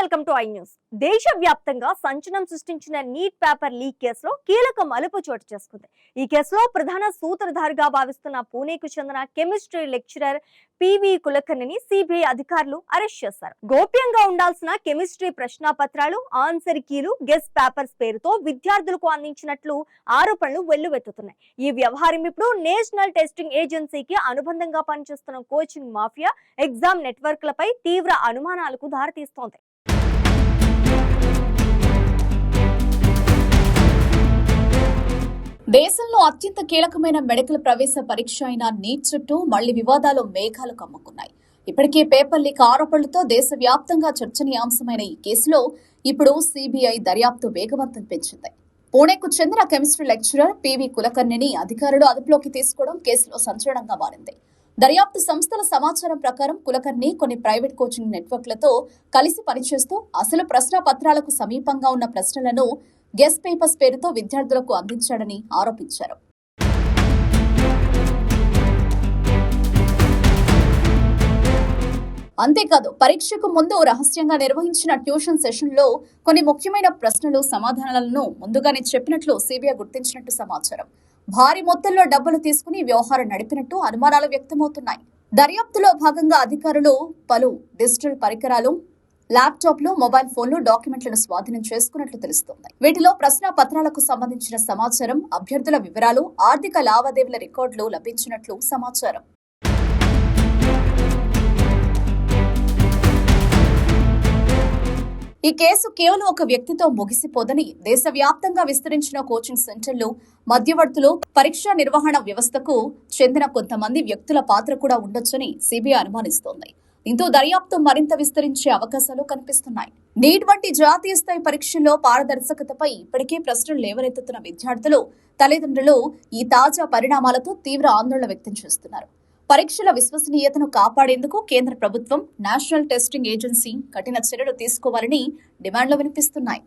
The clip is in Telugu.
Welcome to I news. దేశవ్యాప్తంగా సంచలనం సృష్టించిన నీట్ పేపర్ లీక్ కేసులో కీలక మలుపు చోటు చేసుకుంది. ఈ కేసులో ప్రధాన సూత్రధారిగా భావిస్తున్న పూణేకు చెందిన కెమిస్ట్రీ లెక్చరర్ పివి కులకర్ణిని సిబిఐ అధికారులు అరెస్ట్ చేశారు. గోప్యంగా ఉండాల్సిన కెమిస్ట్రీ ప్రశ్నాపత్రాలు, ఆన్సర్ కీలు, గెస్ట్ పేపర్స్ పేరుతో విద్యార్థులకు అందించినట్లు ఆరోపణలు వెల్లువెత్తుతున్నాయి. ఈ వ్యవహారం ఇప్పుడు నేషనల్ టెస్టింగ్ ఏజెన్సీకి అనుబంధంగా పనిచేస్తున్న కోచింగ్ మాఫియా, ఎగ్జామ్ నెట్వర్క్లపై తీవ్ర అనుమానాలకు దారితీస్తోంది. దేశంలో అత్యంత కీలకమైన మెడికల్ ప్రవేశ పరీక్ష అయిన నీట్ చుట్టూ మళ్లీ వివాదాలు మేఘాలు కమ్ముకున్నాయి. ఇప్పటికే పేపర్ లీక్ ఆరోపణలతో దేశవ్యాప్తంగా చర్చనీయాంశమైన ఈ కేసులో ఇప్పుడు సిబిఐ దర్యాప్తు వేగవంతం పెంచింది. పూణేకు చెందిన కెమిస్ట్రీ లెక్చరర్ పివి కులకర్ణిని అధికారులు అదుపులోకి తీసుకోవడం కేసులో సంచలనంగా మారింది. దర్యాప్తు సంస్థల సమాచారం ప్రకారం కులకర్ణి కొన్ని ప్రైవేట్ కోచింగ్ నెట్వర్క్లతో కలిసి పనిచేస్తూ అసలు ప్రశ్న పత్రాలకు సమీపంగా ఉన్న ప్రశ్నలను గెస్ట్ పేపర్స్ పేరుతో విద్యార్థులకు అందించాడని ఆరోపించారు. అంతేకాదు, పరీక్షకు ముందు రహస్యంగా నిర్వహించిన ట్యూషన్ సెషన్లో కొన్ని ముఖ్యమైన ప్రశ్నలు, సమాధానాలను ముందుగానే చెప్పినట్లు సిబిఐ గుర్తించినట్టు సమాచారం. భారీ మొత్తంలో డబ్బులు తీసుకుని వ్యవహారం నడిపినట్టు అనుమానాలు వ్యక్తమవుతున్నాయి. దర్యాప్తులో భాగంగా అధికారులు పలు డిజిటల్ పరికరాలు, ల్యాప్టాప్లు, మొబైల్ ఫోన్లు, డాక్యుమెంట్లను స్వాధీనం చేసుకున్నట్లు తెలుస్తోంది. వీటిలో ప్రశ్న పత్రాలకు సంబంధించిన సమాచారం, అభ్యర్థుల వివరాలు, ఆర్థిక లావాదేవీల రికార్డులు లభించినట్లు సమాచారం. ఈ కేసు కేవలం ఒక వ్యక్తితో ముగిసిపోదని, దేశవ్యాప్తంగా విస్తరించిన కోచింగ్ సెంటర్లు, మధ్యవర్తులు, పరీక్షా నిర్వహణ వ్యవస్థకు చెందిన కొంతమంది వ్యక్తుల పాత్ర కూడా ఉండొచ్చని సిబిఐ అనుమానిస్తోంది. దీంతో దర్యాప్తు మరింత విస్తరించే అవకాశాలు కనిపిస్తున్నాయి. నీట్ వంటి జాతీయ స్థాయి పరీక్షల్లో పారదర్శకతపై ఇప్పటికే ప్రశ్నలు లేవనెత్తుతున్న విద్యార్థులు, తల్లిదండ్రులు ఈ తాజా పరిణామాలతో తీవ్ర ఆందోళన వ్యక్తం చేస్తున్నారు. పరీక్షల విశ్వసనీయతను కాపాడేందుకు కేంద్ర ప్రభుత్వం, నేషనల్ టెస్టింగ్ ఏజెన్సీ కఠిన చర్యలు తీసుకోవాలని డిమాండ్లు వినిపిస్తున్నాయి.